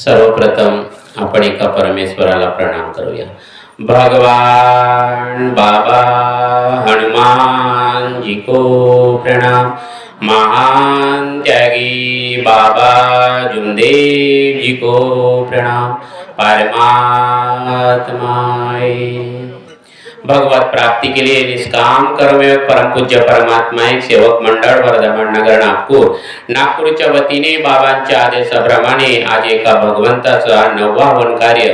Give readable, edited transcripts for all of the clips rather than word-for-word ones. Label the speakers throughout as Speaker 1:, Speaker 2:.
Speaker 1: सर्वप्रथम आपण एका परमेश्वराला प्रणाम करूया। भगवान बाबा हनुमान जी को प्रणाम। महान त्यागी बाबा जुमदेव जी को प्रणाम। परमात्माए भगवत प्राप्ति के लिए निष्काम कर्मयोग परम पूज्य परमात्मा एक सेवक मंडळ वर्धमान नगर नागपूरच्या वतीने बाबांच्या आदेशाप्रमाणे आज एका भगवंताचा 9वा कार्य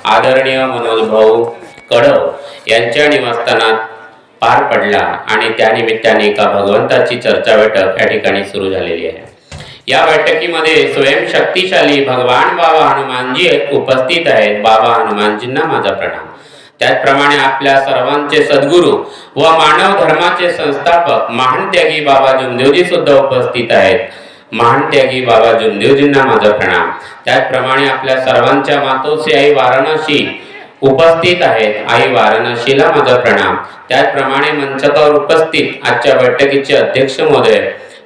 Speaker 1: आदरणीय मनोज भाऊ कडव यांच्या निवासस्थानात पार पडला आणि त्या निमित्ताने एका भगवंताची चर्चा बैठक या ठिकाणी सुरू झालेली आहे। या बैठकीमध्ये स्वयं शक्तिशाली भगवान बाबा हनुमानजी उपस्थित आहेत। बाबा हनुमानजींना माझा प्रणाम। त्याचप्रमाणे आपल्या सर्वांचे सद्गुरू व मानव धर्माचे संस्थापक महान त्यागी बाबा जुमदेवजी सुद्धा उपस्थित आहेत। महान त्यागी बाबा जुमदेवजींना माझा प्रणाम। त्याचप्रमाणे आपल्या सर्वांच्या मातोश्री आई वाराणसी उपस्थित आहेत। आई वाराणसीला माझा प्रणाम। त्याचप्रमाणे मंचावर उपस्थित आजच्या बैठकीचे अध्यक्ष महोदय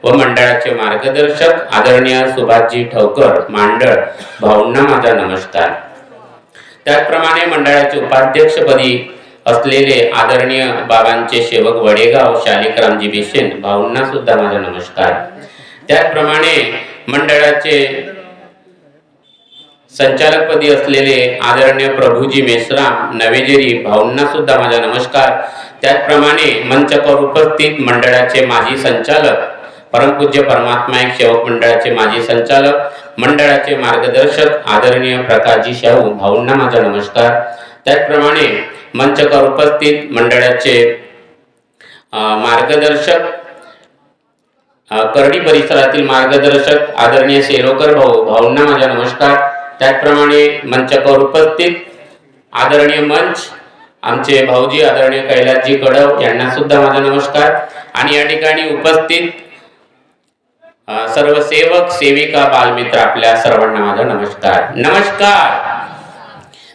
Speaker 1: व मंडळाचे मार्गदर्शक आदरणीय सुभाषजी ठवकर मांडळ भाऊंना माझा नमस्कार। त्याचप्रमाणे मंडळाचे उपाध्यक्षपदी असलेले आदरणीय बाबांचे सेवक वडेगाव शालिकरामजी बिशेन भाऊंना सुद्धा माझा नमस्कार। त्याचप्रमाणे मंडळाचे संचालकपदी असलेले आदरणीय प्रभुजी मेश्राम नवेजेरी भाऊंना सुद्धा माझा नमस्कार। त्याचप्रमाणे मंचावर उपस्थित मंडळाचे माजी संचालक परमपूज्य परमात्मा एक सेवक मंडळाचे माजी संचालक मंडळाचे मार्गदर्शक आदरणीय प्रकाशजी शाहू भाऊंना माझा नमस्कार। त्याचप्रमाणे मंचावर उपस्थित मंडळाचे मार्गदर्शक करडी परिसरातील मार्गदर्शक आदरणीय सेलोकर भाऊंना माझा नमस्कार। त्याचप्रमाणे मंचावर उपस्थित आदरणीय मंच आमचे भाऊजी आदरणीय कैलासजी कडव यांना सुद्धा माझा नमस्कार। आणि या ठिकाणी उपस्थित सर्व सेवक सेविका बालमित्र आपल्या सर्वांना माझा नमस्कार। नमस्कार।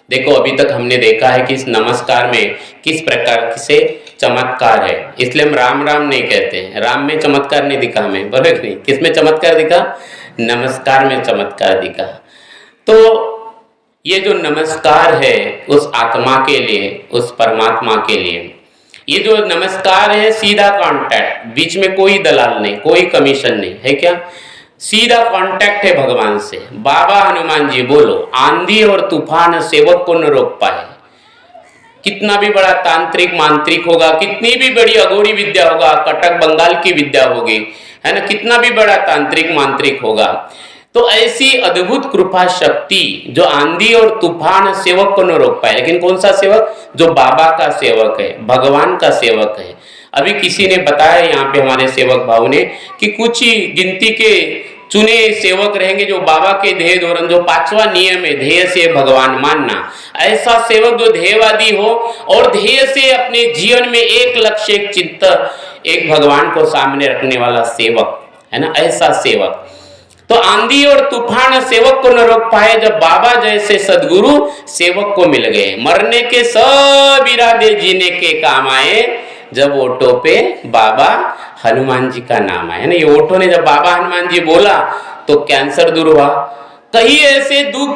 Speaker 1: देखो अभी तक हमने देखा है कि इस नमस्कार में किस प्रकार से चमत्कार है, इसलिए हम राम राम नहीं कहते। राम में चमत्कार नहीं दिखा हमें, बराबर नहीं। किस में चमत्कार दिखा? नमस्कार में चमत्कार दिखा। तो ये जो नमस्कार है उस आत्मा के लिए, उस परमात्मा के लिए, ये जो नमस्कार है सीधा कांटेक्ट, बीच में कोई दलाल नहीं, कोई कमीशन नहीं है। क्या सीधा कांटेक्ट है भगवान से। बाबा हनुमान जी बोलो आंधी और तूफान सेवक को न रोक पाए। कितना भी बड़ा तांत्रिक मांत्रिक होगा, कितनी भी बड़ी अघोरी विद्या होगा, कटक बंगाल की विद्या होगी, है ना, कितना भी बड़ा तांत्रिक मांत्रिक होगा, तो ऐसी अद्भुत कृपा शक्ति जो आंधी और तूफान सेवक को न रोक पाए। लेकिन कौन सा सेवक? जो बाबा का सेवक है, भगवान का सेवक है। अभी किसी ने बताया यहाँ पे हमारे सेवक भाव ने कि कुछ ही गिनती के चुने सेवक रहेंगे जो बाबा के ध्येय धोरण, जो 5वां नियम है ध्येय से भगवान मानना। ऐसा सेवक जो ध्येयवादी हो और ध्येय से अपने जीवन में एक लक्ष्य, एक चित्त, एक भगवान को सामने रखने वाला सेवक है ना, ऐसा सेवक। तो आंधी और तूफान सेवक को न रोक पाए जब बाबा जैसे सद्गुरु सेवक को मिल गए। मरने के सब इरादे जीने के काम आए जब ओटो पे बाबा हनुमान जी का नाम आया ना। ये ओटो ने जब बाबा हनुमान जी बोला तो कैंसर दूर हुआ। कई ऐसे दुख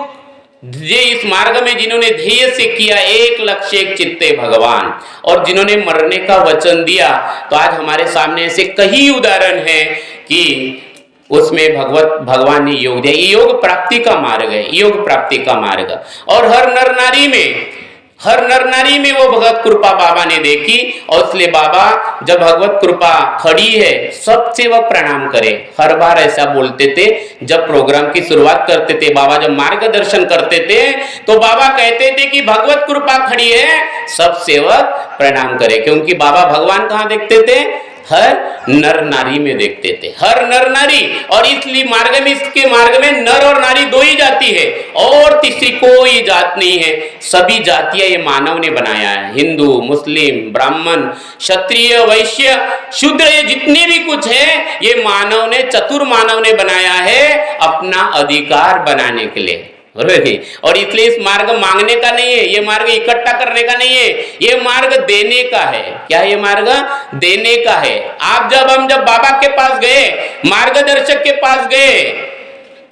Speaker 1: जे इस मार्ग में जिन्होंने ध्येय से किया एक लक्ष्य एक चित्ते भगवान, और जिन्होंने मरने का वचन दिया, तो आज हमारे सामने ऐसे कई उदाहरण है कि उसमें भगवान ने योग दिया। ये योग प्राप्ति का मार्ग है, योग प्राप्ति का मार्ग। और हर नर नारी में वो भगवत कृपा बाबा ने देखी। और इसलिए बाबा जब भगवत कृपा खड़ी है सब सेवक प्रणाम करे। हर बार ऐसा बोलते थे जब प्रोग्राम की शुरुआत करते थे, बाबा जब मार्गदर्शन करते थे तो बाबा कहते थे कि भगवत कृपा खड़ी है सब सेवक प्रणाम करे। क्योंकि बाबा भगवान कहाँ देखते थे? हर नर नारी में देखते थे, हर नर नारी। और इसलिए मार्ग में, इसके मार्ग में नर और नारी दो ही जाति है और तीसरी कोई जात नहीं है। सभी जातियां ये मानव ने बनाया है। हिंदू, मुस्लिम, ब्राह्मण, क्षत्रिय, वैश्य, शूद्र, ये जितने भी कुछ है ये मानव ने, चतुर मानव ने बनाया है अपना अधिकार बनाने के लिए। और इसलिए इस मार्ग मांगने का नहीं है, ये मार्ग इकट्ठा करने का नहीं है, ये मार्ग देने का है। क्या ये मार्ग? देने का है। आप जब बाबा के पास गए, मार्गदर्शक के पास गए,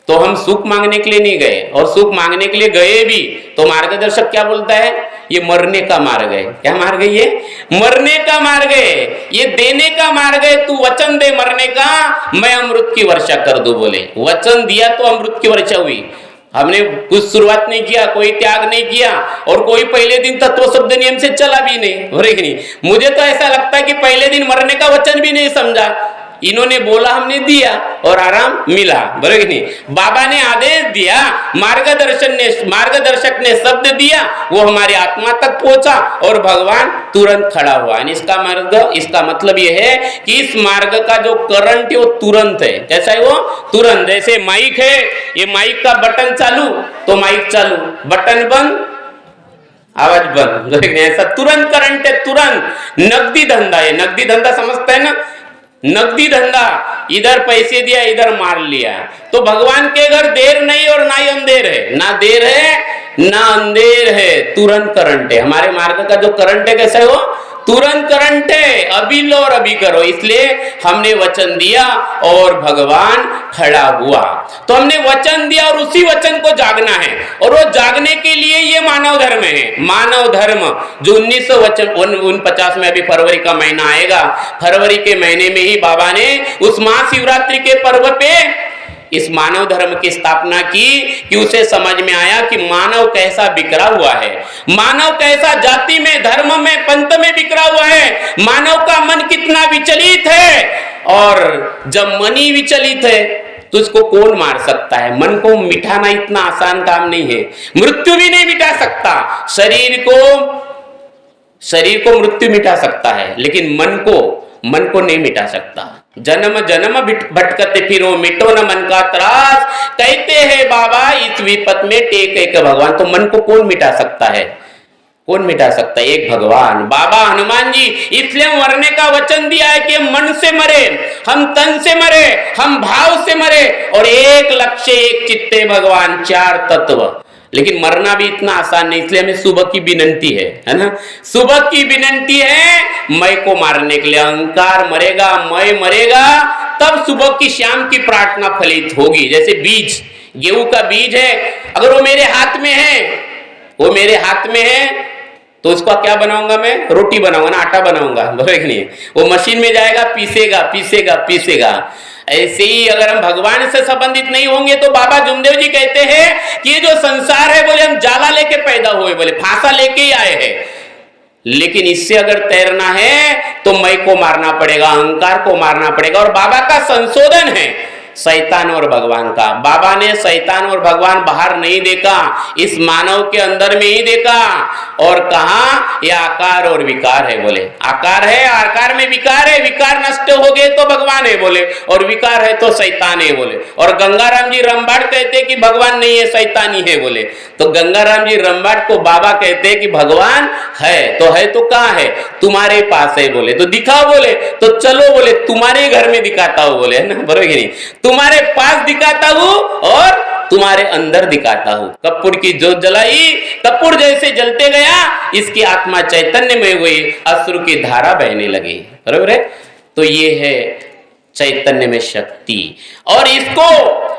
Speaker 1: तो हम सुख मांगने के लिए नहीं गए, और सुख मांगने के लिए गए भी तो मार्गदर्शक क्या बोलता है, ये मरने का मार्ग है। क्या मार्ग है ये? मरने का मार्ग है, ये देने का मार्ग है। तू वचन दे मरने का, मैं अमृत की वर्षा कर दूं। बोले वचन दिया तो अमृत की वर्षा हुई। हमने कुछ शुरुआत नहीं किया, कोई त्याग नहीं किया, और कोई पहले दिन तत्व शब्द नियम से चला भी नहीं। हो रही नहीं? मुझे तो ऐसा लगता है कि पहले दिन मरने का वचन भी नहीं समझा। इन्होंने बोला, हमने दिया और आराम मिला। बरोबर नहीं? बाबा ने आदेश दिया, मार्गदर्शक ने शब्द दिया, वो हमारी आत्मा तक पहुंचा और भगवान तुरंत खड़ा हुआ। इसका मतलब ये है कि इस मार्ग का जो करंट है वो तुरंत है। कैसा है वो? तुरंत। जैसे माइक है, ये माइक का बटन चालू तो माइक चालू, बटन बंद आवाज बंद। ऐसा तुरंत करंट है, तुरंत। नकदी धंधा है, नकदी धंधा समझता है ना? नकदी धंधा, इधर पैसे दिया इधर मार लिया। तो भगवान के घर देर नहीं और ना ही अंधेर है, ना देर है ना अंधेर है, तुरंत करंट है। हमारे मार्ग का जो करंट है कैसा है वो? तुरंत करंट है, अभी लो और अभी करो। इसलिए हमने वचन दिया और भगवान खड़ा हुआ। तो हमने वचन दिया और उसी वचन को जागना है, और वो जागने के लिए ये मानव धर्म है। मानव धर्म जो 1949 में, अभी फरवरी का महीना आएगा, फरवरी के महीने में ही बाबा ने उस महाशिवरात्रि के पर्व पे इस मानव धर्म की स्थापना की कि उसे समझ में आया कि मानव कैसा बिखरा हुआ है, मानव कैसा जाति में, धर्म में, पंथ में बिखरा हुआ है, मानव का मन कितना विचलित है। और जब मन ही विचलित है तो इसको कौन मार सकता है? मन को मिटाना इतना आसान काम नहीं है, मृत्यु भी नहीं मिटा सकता। शरीर को मृत्यु मिटा सकता है, लेकिन मन को नहीं मिटा सकता। जन्म जन्म भटकते फिरो, मिटो न मन का त्रास, कहते हैं बाबा इस विपत में टेक एक भगवान। तो मन को कौन मिटा सकता है? कौन मिटा सकता है? एक भगवान। बाबा हनुमान जी इसलिए मरने का वचन दिया है कि मन से मरे, हम तन से मरे, हम भाव से मरे, और एक लक्ष्य एक चित्ते भगवान, चार तत्व। लेकिन मरना भी इतना आसान नहीं, इसलिए हमें सुबह की विनंती है ना? सुबह की विनंती है मैं को मारने के लिए। अहंकार मरेगा, मैं मरेगा, तब सुबह की शाम की प्रार्थना फलित होगी। जैसे बीज, गेहूं का बीज है, अगर वो मेरे हाथ में है, वो मेरे हाथ में है, तो उसका क्या बनाऊंगा मैं? रोटी बनाऊंगा ना, आटा बनाऊंगा। बराबर नहीं? वो मशीन में जाएगा, पीसेगा पीसेगा पीसेगा। ऐसे ही अगर हम भगवान से संबंधित नहीं होंगे तो बाबा जुमदेव जी कहते हैं कि ये जो संसार है, बोले हम जाला लेके पैदा हुए, बोले फांसा लेके ही आए हैं, लेकिन इससे अगर तैरना है तो मैं को मारना पड़ेगा, अहंकार को मारना पड़ेगा। और बाबा का संशोधन है शैतान और भगवान का। बाबा ने शैतान और भगवान बाहर नहीं देखा, इस मानव के अंदर में ही देखा। और कहा यह आकार और विकार है। बोले आकार है, आकार में विकार है, विकार नष्ट हो गए तो भगवान है बोले, और विकार है तो शैतान है बोले। और गंगाराम जी रंबाड़ कहते कि भगवान नहीं है, शैतानी है बोले। तो गंगाराम जी रंबाड़ को बाबा कहते कि भगवान है तो कहाँ है? तुम्हारे पास है बोले। तो दिखाओ बोले, तो चलो बोले, तुम्हारे घर में दिखाता हूं बोले, है ना? बरोबर नहीं? तुम्हारे पास दिखाता हूं और तुम्हारे अंदर दिखाता हूं। कपूर की जोत जलाई, कपूर जैसे जलते गया, इसकी आत्मा चैतन्य में हुई, अश्रु की धारा बहने लगी। बरोबर है? तो ये है चैतन्य में शक्ति। और इसको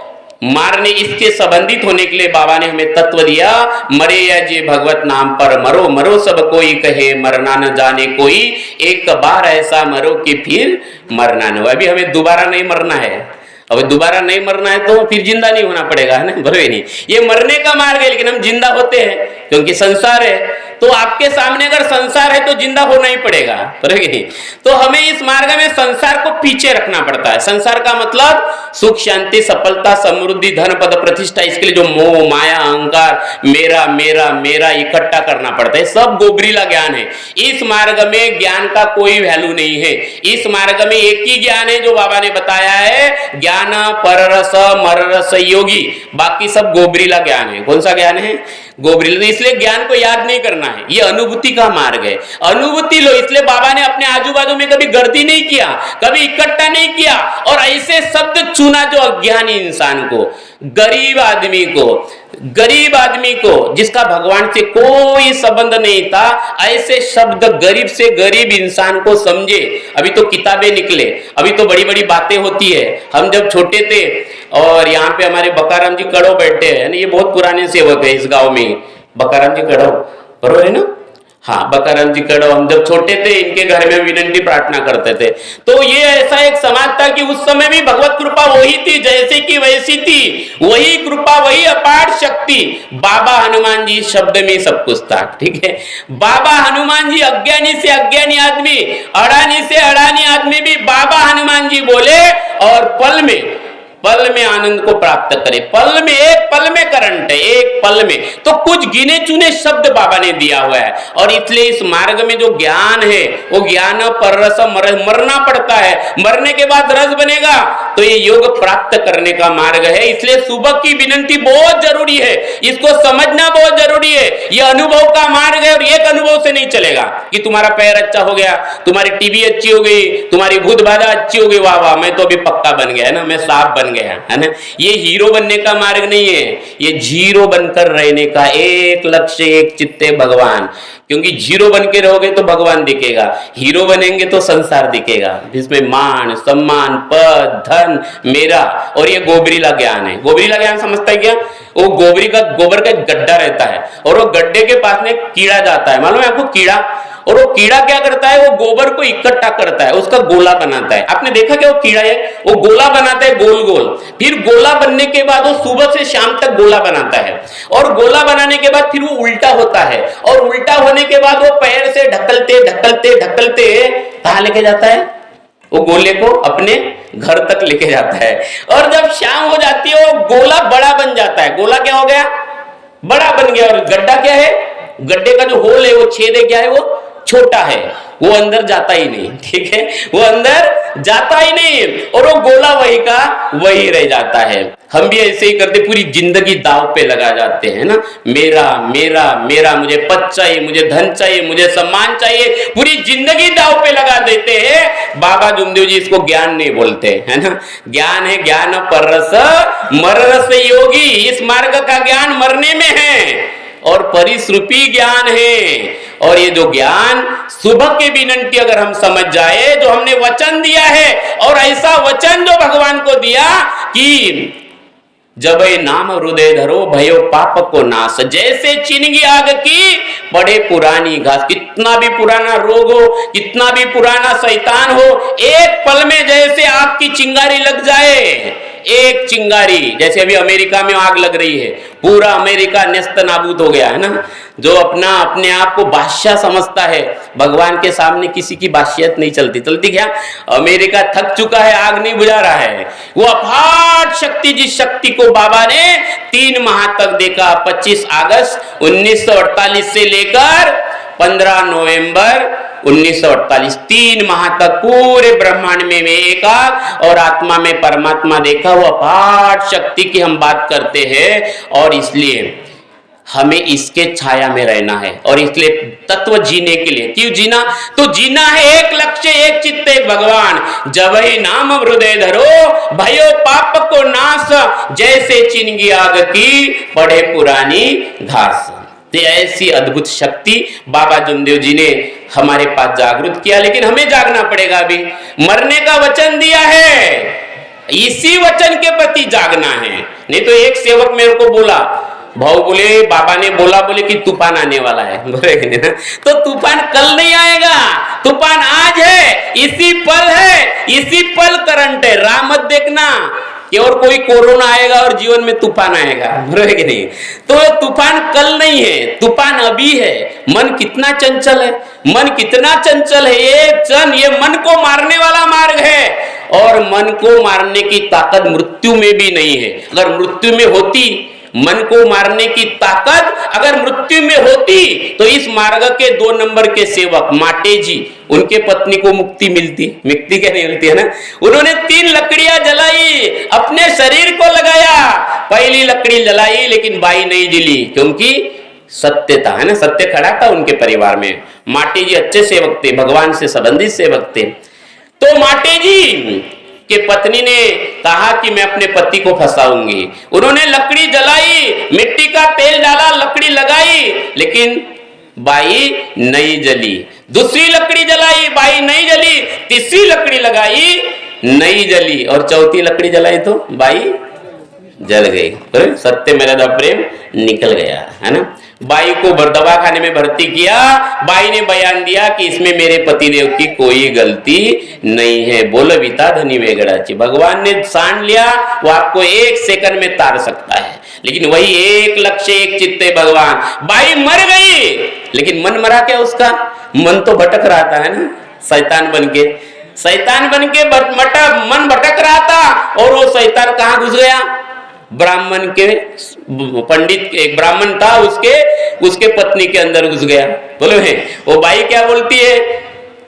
Speaker 1: मारने, इसके संबंधित होने के लिए बाबा ने हमें तत्व दिया, मरे या जे भगवत नाम पर मरो, मरो सब कोई कहे मरना न जाने कोई, एक बार ऐसा मरो कि फिर मरना न हो। अभी हमें दोबारा नहीं मरना है, अब दोबारा नहीं मरना है तो फिर जिंदा नहीं होना पड़ेगा, है ना? बराबर नहीं? ये मरने का मार्ग है, लेकिन हम जिंदा होते हैं क्योंकि संसार है। तो आपके सामने अगर संसार है तो जिंदा होना ही पड़ेगा, बराबर नहीं? तो हमें इस मार्ग में संसार को पीछे रखना पड़ता है। संसार का मतलब सुख शांति सफलता समृद्धि धन पद प्रतिष्ठा, इसके लिए जो मोह माया अहंकार मेरा मेरा मेरा इकट्ठा करना पड़ता है, सब गोबरीला ज्ञान है। इस मार्ग में ज्ञान का कोई वैल्यू नहीं है। इस मार्ग में एक ही ज्ञान है जो बाबा ने बताया है, ज्ञान पररस मररस योगी, बाकी सब गोबरीला ज्ञान है। कौन सा ज्ञान है? गोबरीला। इसलिए ज्ञान को याद नहीं करना है, ये अनुभूति का मार्ग है। अनुभूति लो। इसलिए बाबा ने अपने आजू बाजू में कभी गर्दी नहीं किया, कभी इकट्ठा नहीं किया, और ऐसे शब्द चुना जो अज्ञानी इंसान को, गरीब आदमी को जिसका भगवान से कोई संबंध नहीं था, ऐसे शब्द गरीब से गरीब इंसान को समझे। अभी तो किताबें निकले, अभी तो बड़ी बड़ी बातें होती है। हम जब छोटे थे और यहाँ पे हमारे बकाराम जी कड़ो बैठे हैं, ये बहुत पुराने सेवक है इस गांव में, बकाराम जी कड़ो, बरोबर है ना? हाँ, बकाराम जी कड़ो, हम जब छोटे थे इनके घर में विनंती प्रार्थना करते थे। तो ये ऐसा एक समाज था कि उस समय भी भगवत कृपा वही थी, जैसे की वैसी थी, वही कृपा, वही अपार शक्ति। बाबा हनुमान जी शब्द में सब कुछ था, ठीक है। बाबा हनुमान जी अज्ञानी से अज्ञानी आदमी, अडानी से अडानी आदमी भी बाबा हनुमान जी बोले और पल में आनंद को प्राप्त करे। पल में, एक पल में करंट है, एक पल में। तो कुछ गिने चुने शब्द बाबा ने दिया हुआ है, और इसलिए इस मार्ग में जो ज्ञान है वो ज्ञान पर रस मरना पड़ता है, मरने के बाद रस बनेगा। तो ये योग प्राप्त करने का मार्ग है, इसलिए सुबह की विनंती बहुत जरूरी है, इसको समझना बहुत जरूरी है। ये अनुभव का मार्ग है, और एक अनुभव से नहीं चलेगा कि तुम्हारा पैर अच्छा हो गया, तुम्हारी टीवी अच्छी हो गई, तुम्हारी भूत बाधा अच्छी हो गई, वाह वाह मैं तो अभी पक्का बन गया है ना, मैं साफ बन गया है ना। ये हीरो बनने का मार्ग नहीं है, ये जीरो बनकर रहने का एक लक्ष्य, एक चित्ते भगवान। क्योंकि जीरो बन के रहोगे तो भगवान दिखेगा, हीरो बनेंगे तो संसार दिखेगा, जिसमें मान सम्मान पद धन मेरा। और ये गोबरीला ज्ञान है। गोबरीला ज्ञान समझता है क्या? वो गोबर का गड्ढा रहता है, और वो गड्ढे के पास में कीड़ा जाता है, मालूम है आपको कीड़ा? और वो कीड़ा क्या करता है, वो गोबर को इकट्ठा करता है, उसका गोला बनाता है। आपने देखा क्या? वो कीड़ा है, वो गोला बनाता है गोल गोल, फिर गोला बनने के बाद वो सुबह से शाम तक गोला बनाता है, और गोला बनाने के बाद फिर वो उल्टा होता है, और उल्टा होने के बाद वो पैर से ढकलते ढकलते ढकलते कहां लेके जाता है? वो गोले को अपने घर तक लेके जाता है। और जब शाम हो जाती है वो गोला बड़ा बन जाता है। गोला क्या हो गया? बड़ा बन गया। और गड्ढा क्या है? गड्ढे का जो होल है, वो छेद है, क्या है? वो छोटा है, वो अंदर जाता ही नहीं, ठीक है, वो अंदर जाता ही नहीं, और वो गोला वही का वही रह जाता है। हम भी ऐसे ही करते, पूरी जिंदगी दाव पे लगा जाते हैं ना, मेरा मेरा मेरा, मुझे पद चाहिए, मुझे धन चाहिए, मुझे सम्मान चाहिए, पूरी जिंदगी दाव पे लगा देते हैं। बाबा जुमदेव जी इसको ज्ञान नहीं बोलते, है ना। ज्ञान है ज्ञान पररस मररस योगी, इस मार्ग का ज्ञान मरने में है, और परिश्रुपी ज्ञान है। और ये जो ज्ञान सुबह की विनंती अगर हम समझ जाए, जो हमने वचन दिया है, और ऐसा वचन जो भगवान को दिया कि जब नाम हृदय धरो भयो पाप को नाश, जैसे चिनगी आग की पड़े पुरानी घास। कितना भी पुराना रोग हो, कितना भी पुराना शैतान हो, एक पल में जैसे आग की चिंगारी लग जाए, एक चिंगारी, जैसे अभी अमेरिका में आग लग रही है, पूरा अमेरिका नेस्त नाबूद हो गया है ना। जो अपने आप को बादशाह समझता है, भगवान के सामने किसी की बादशाहत नहीं चलती क्या? अमेरिका थक चुका है, आग नहीं बुझा रहा है। वो अपार शक्ति, जिस शक्ति को बाबा ने 3 माह तक देखा, 25 अगस्त 1948 से लेकर 15 नवंबर 1948, 3 माह तक पूरे ब्रह्मांड में एकाक और आत्मा में परमात्मा देखा। वो अपार शक्ति की हम बात करते हैं, और इसलिए हमें इसके छाया में रहना है। और इसलिए तत्व जीने के लिए क्यों जीना? तो जीना है एक लक्ष्य, एक चित्त, एक भगवान। जब ही नाम हृदय धरो भयो पाप को नाश, जैसे चिनगी आग की पड़े पुरानी घास। ऐसी अद्भुत शक्ति बाबा जुमदेव जी ने हमारे पास जागृत किया, लेकिन हमें जागना पड़ेगा। अभी मरने का वचन दिया है, इसी वचन के प्रति जागना है। नहीं तो एक सेवक मेरे को बोला, भाव बोले बाबा ने बोला बोले कि तूफान आने वाला है, बोलेंगे ना, तो तूफान कल नहीं आएगा, तूफान आज है, इसी पल है, इसी पल करंट है। राह मत देखना कि और कोई कोरोना आएगा और जीवन में तूफान आएगा, बोलेंगे नहीं। तो तूफान कल नहीं है, तूफान अभी है। मन कितना चंचल है, मन कितना चंचल है। ये मन को मारने वाला मार्ग है, और मन को मारने की ताकत मृत्यु में भी नहीं है। अगर मृत्यु में होती, मन को मारने की ताकत अगर मृत्यु में होती, तो इस मार्ग के 2 नंबर के सेवक माटे जी, उनके पत्नी को मुक्ति मिलती क्या नहीं मिलती, है ना। उन्होंने 3 लकड़ियां जलाई, अपने शरीर को लगाया, पहली लकड़ी जलाई लेकिन बाई नहीं जली, क्योंकि सत्य था, है ना, सत्य खड़ा था उनके परिवार में। माटे जी अच्छे सेवक थे, भगवान से संबंधित सेवक थे। तो माटे जी कि पत्नी ने कहा कि मैं अपने पति को फंसाऊंगी। उन्होंने लकड़ी जलाई, मिट्टी का तेल डाला, लकड़ी लगाई, लेकिन बाई नहीं जली। दूसरी लकड़ी जलाई, बाई नहीं जली। तीसरी लकड़ी लगाई, नहीं जली। और चौथी लकड़ी जलाई तो बाई जल गई, सत्य मेरा प्रेम निकल गया, है ना। बाई को दवा खाने में भर्ती किया, बाई ने बयान दिया कि इसमें मेरे पतिदेव की कोई गलती नहीं है। बोलो विता धनी वेगड़ाची, भगवान ने सान लिया, वो आपको 1 सेकंड में तार सकता है। लेकिन वही एक लक्ष्य एक चित्ते भगवान। बाई मर गई, लेकिन मन मरा क्या उसका? मन तो भटक रहा था, है ना, शैतान बनके मन भटक रहा था। और वो शैतान कहाँ घुस गया? ब्राह्मण के पंडित, एक ब्राह्मण था, उसके पत्नी के अंदर घुस गया। बोलो है, वो बाई क्या बोलती है?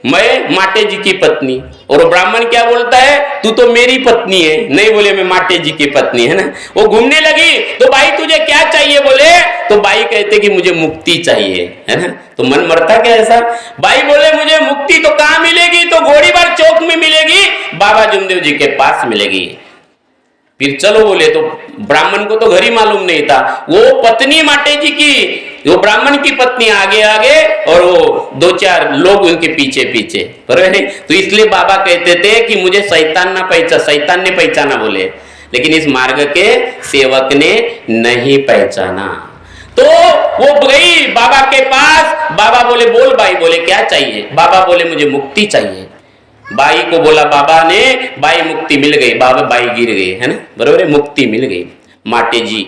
Speaker 1: मैं माटे जी की पत्नी। और वो ब्राह्मण क्या बोलता है? तू तो मेरी पत्नी है। नहीं बोले मैं माटे जी की पत्नी, है ना। वो घूमने लगी, तो बाई तुझे क्या चाहिए? बोले तो बाई कहते कि मुझे मुक्ति चाहिए, है ना। तो मन मरता क्या ऐसा? बाई बोले मुझे मुक्ति तो कहाँ मिलेगी? तो गोड़ीबार चौक में मिलेगी, बाबा जुमदेव जी के पास मिलेगी। फिर चलो बोले, तो ब्राह्मण को तो घर ही मालूम नहीं था। वो पत्नी माटे जी की, वो ब्राह्मण की पत्नी आगे आगे और वो 2-4 लोग उनके पीछे पीछे, बराबर है। तो इसलिए बाबा कहते थे कि मुझे शैतान ने पहचाना बोले, लेकिन इस मार्ग के सेवक ने नहीं पहचाना। तो वो गई बाबा के पास, बाबा बोले बोल बाई, बोले क्या चाहिए? बाबा बोले मुझे मुक्ति चाहिए। बाई को बोला बाबा ने, बाई मुक्ति मिल गई, बाबा बाई गिर गई, है ना, बरोबर है, मुक्ति मिल गई। माटे जी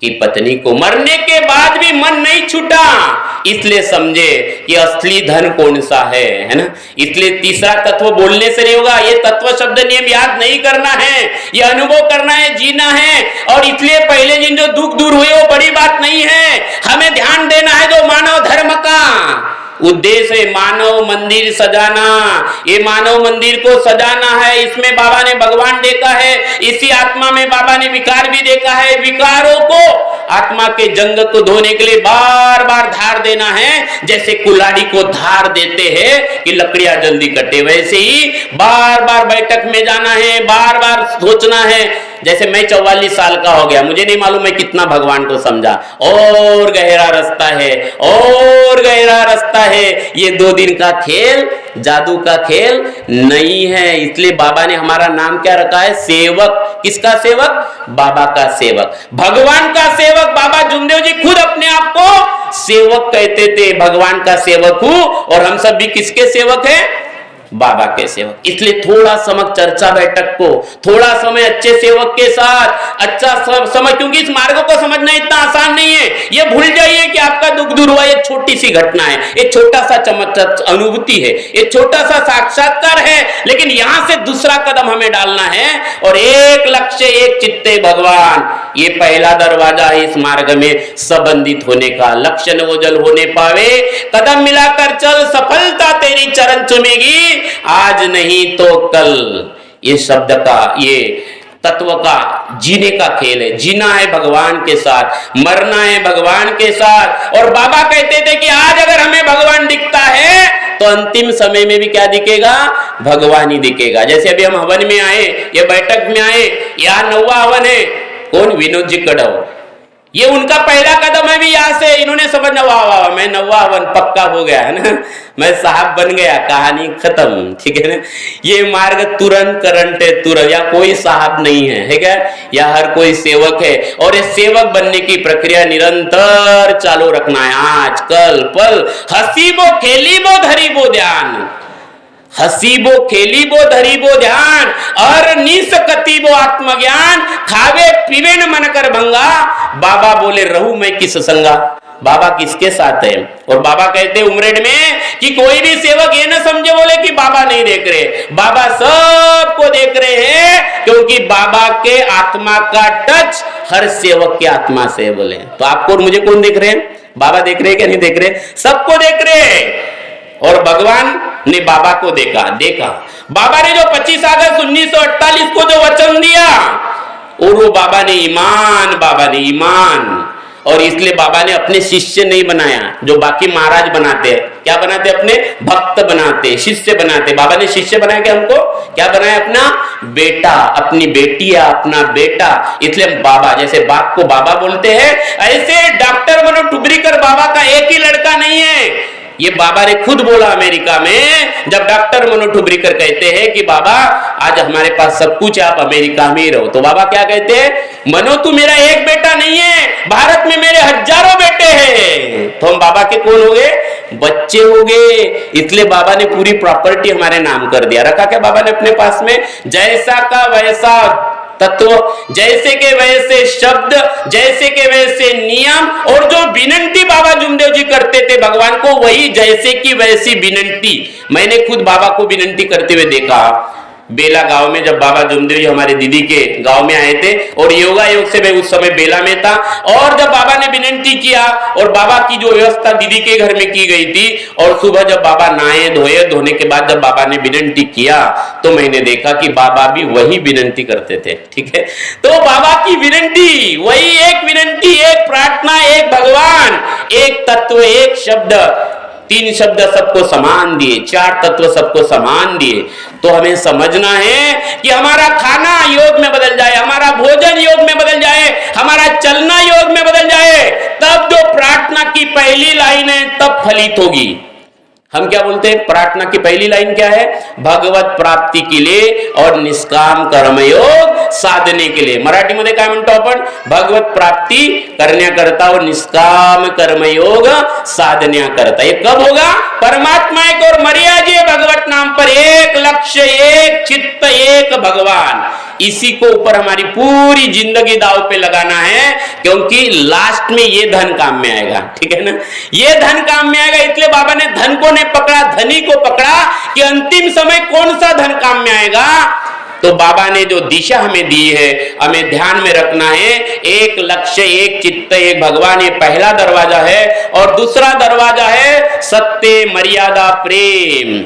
Speaker 1: की पत्नी को मरने के बाद भी मन नहीं छूटा, इसलिए समझे कि असली धन कौन सा है ना। इसलिए तीसरा तत्व बोलने से नहीं होगा, ये तत्व शब्द नियम याद नहीं करना है, ये अनुभव करना है, जीना है। और इसलिए पहले जिन जो दुख दूर हुए वो बड़ी बात नहीं है, हमें ध्यान देना है जो मानव धर्म का उद्देश्य है, मानव मंदिर सजाना। ये मानव मंदिर को सजाना है, इसमें बाबा ने भगवान देखा है, इसी आत्मा में बाबा ने विकार भी देखा है। विकारों को, आत्मा के जंग को धोने के लिए बार बार धार देना है। जैसे कुल्हाड़ी को धार देते हैं कि लकड़ियां जल्दी कटे, वैसे ही बार बार बैठक में जाना है, बार बार सोचना है। जैसे मैं 44 साल का हो गया, मुझे नहीं मालूम मैं कितना भगवान को समझा। और गहरा रास्ता है, और गहरा रास्ता है। ये 2 दिन का खेल, जादू का खेल नहीं है। इसलिए बाबा ने हमारा नाम क्या रखा है? सेवक। किसका सेवक? बाबा का सेवक, भगवान का सेवक। बाबा जुमदेव जी खुद अपने आप को सेवक कहते थे, भगवान का सेवक हूं। और हम सब भी किसके सेवक हैं? बाबा के सेवक। इसलिए थोड़ा समय चर्चा बैठक को, थोड़ा समय अच्छे सेवक के साथ, अच्छा समय, क्योंकि इस मार्ग को समझना इतना आसान नहीं है। ये भूल जाइए कि आपका दुख दूर हुआ, ये छोटी सी घटना है, ये छोटा सा चमत्कार अनुभूति है, ये छोटा सा साक्षात्कार है। लेकिन यहां से दूसरा कदम हमें डालना है, और एक लक्ष्य एक चित्ते भगवान, ये पहला दरवाजा है इस मार्ग में संबंधित होने का। लक्ष्य न ओझल होने पावे, कदम मिलाकर चल, सफलता तेरी चरण चुमेगी, आज नहीं तो कल। ये शब्द का, ये तत्व का जीने का खेल है। जीना है भगवान के साथ, मरना है भगवान के साथ। और बाबा कहते थे कि आज अगर हमें भगवान दिखता है तो अंतिम समय में भी क्या दिखेगा? भगवान ही दिखेगा। जैसे अभी हम हवन में आए, ये बैठक में आए, यहाँ 9वां हवन है। कौन? विनोद जी कड़व। ये उनका पहला कदम है भी यहाँ से। इन्होंने समझना, वाह वाह मैं 9वां हवन पक्का हो गया, है ना, मैं साहब बन गया, कहानी खत्म, ठीक है ना। ये मार्ग तुरंत करंट है, तुरंत। या कोई साहब नहीं है क्या? या हर कोई सेवक है। और ये सेवक बनने की प्रक्रिया निरंतर चालू रखना है। आज कल पल हसीबो खेलीबो धरीबो ध्यान, हसीबो खेलीबो धरीबो ध्यान, और निस कतीबो आत्मज्ञान, खावे पीवे न मन कर भंगा। बाबा बोले रहूं मैं किस संगा। बाबा किसके साथ है? और बाबा कहते उमरेड में कि कोई भी सेवक ये ना समझे बोले कि बाबा नहीं देख रहे, बाबा सबको देख रहे हैं, क्योंकि बाबा के आत्मा का टच हर सेवक के आत्मा से है। बोले तो आपको और मुझे कौन देख रहे हैं? बाबा देख रहे हैं क्या नहीं देख रहे? सबको देख रहे हैं। और भगवान ने बाबा को देखा। बाबा ने जो 25 अगस्त 1948 को जो वचन दिया, और वो बाबा ने ईमान। और इसलिए बाबा ने अपने शिष्य नहीं बनाया जो बाकी महाराज बनाते हैं। क्या बनाते? अपने भक्त बनाते, शिष्य बनाते। बाबा ने शिष्य बनाया क्या? हमको क्या बनाया? अपना बेटा, अपनी बेटी या अपना बेटा। इसलिए बाबा, जैसे बाप को बाबा बोलते हैं, ऐसे डॉक्टर मनोज टुबरीकर बाबा का एक ही लड़का नहीं है। ये बाबा ने खुद बोला अमेरिका में, जब डॉक्टर मनो ठुबरीकर कहते हैं कि बाबा आज हमारे पास सब कुछ है, आप अमेरिका में ही रहो, तो बाबा क्या कहते हैं, मनो तू मेरा एक बेटा नहीं है, भारत में मेरे हजारों बेटे हैं। तो हम बाबा के कौन हो गए, बच्चे हो गए। इसलिए बाबा ने पूरी प्रॉपर्टी हमारे नाम कर दिया। रखा क्या बाबा ने अपने पास में, जैसा का वैसा तत्व, जैसे के वैसे शब्द, जैसे के वैसे नियम, और जो विनंती बाबा जुमदेव जी करते थे भगवान को, वही जैसे की वैसी विनंती। मैंने खुद बाबा को विनंती करते हुए देखा बेला गांव में, जब बाबा जुमदेव जी हमारे दीदी के गांव में आए थे, और योगा योग से मैं उस समय बेला में था, और जब बाबा ने विनंती किया, और बाबा की जो व्यवस्था दीदी के घर में की गई थी, और सुबह जब बाबा नहाए धोए, धोने के बाद जब बाबा ने विनंती किया, तो मैंने देखा कि बाबा भी वही विनंती करते थे। ठीक है, तो बाबा की विनंती वही, एक विनंती, एक प्रार्थना, एक भगवान, एक तत्व, एक शब्द, तीन शब्द सबको समान दिए, चार तत्व सबको समान दिए। तो हमें समझना है कि हमारा खाना योग में बदल जाए, हमारा भोजन योग में बदल जाए, हमारा चलना योग में बदल जाए, तब जो प्रार्थना की पहली लाइन है तब फलित होगी। हम क्या बोलते हैं, प्रार्थना की पहली लाइन क्या है, भगवत प्राप्ती के लिए और निष्काम कर्मयोग साधने के लिए। मराठी मध्ये काय म्हणतो आपण, भगवत प्राप्ती करण्याकरता और निष्काम कर्मयोग साधण्याकरता। ये कब होगा, परमात्मा एक और मर्यादा है भगवत नाम पर, एक लक्ष्य, एक चित्त, एक भगवान। इसी को ऊपर हमारी पूरी जिंदगी दाव पे लगाना है, क्योंकि लास्ट में ये धन काम में आएगा। ठीक है ना, ये धन काम में आएगा। इसलिए बाबा ने धन को नहीं पकड़ा, धनी को पकड़ा कि अंतिम समय कौन सा धन काम में आएगा। तो बाबा ने जो दिशा हमें दी है, हमें ध्यान में रखना है, एक लक्ष्य, एक चित्त, एक भगवान, ये पहला दरवाजा है। और दूसरा दरवाजा है सत्य, मर्यादा, प्रेम।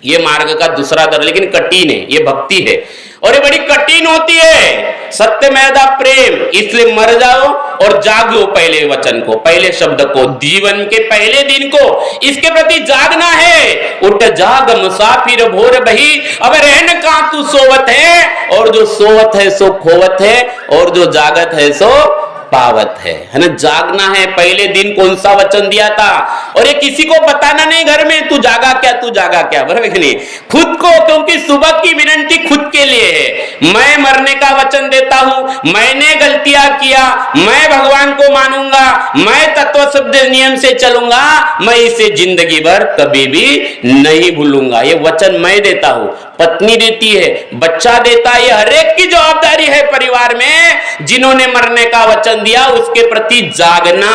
Speaker 1: ये मार्ग का दूसरा दर, लेकिन कठिन है, ये भक्ति है और ये बड़ी कठिन होती है। सत्य, मर्यादा, प्रेम। इसलिए मर जाओ और जाग लो पहले वचन को, पहले शब्द को, जीवन के पहले दिन को, इसके प्रति जागना है। उठ जाग मुसाफिर भोर बही, अब रहन कहां तू सोवत है, और जो सोवत है सो खोवत है, और जो जागत है सो पावत है ना। जागना है, पहले दिन कौन सा वचन दिया था, और ये किसी को बताना नहीं घर में, तू जागा क्या, तू जागा क्या, बराबर कि नहीं, खुद को, क्योंकि सुबह की विनंती खुद के लिए है। मैं मरने का वचन देता हूं, मैंने गलतियां किया, मैं भगवान को मानूंगा, मैं तत्व शब्द नियम से चलूंगा, मैं इसे जिंदगी भर कभी भी नहीं भूलूंगा। ये वचन मैं देता हूं, पत्नी देती है, बच्चा देता है, ये हर एक की जवाबदारी है परिवार में। जिन्होंने मरने का वचन दिया उसके प्रति जागना,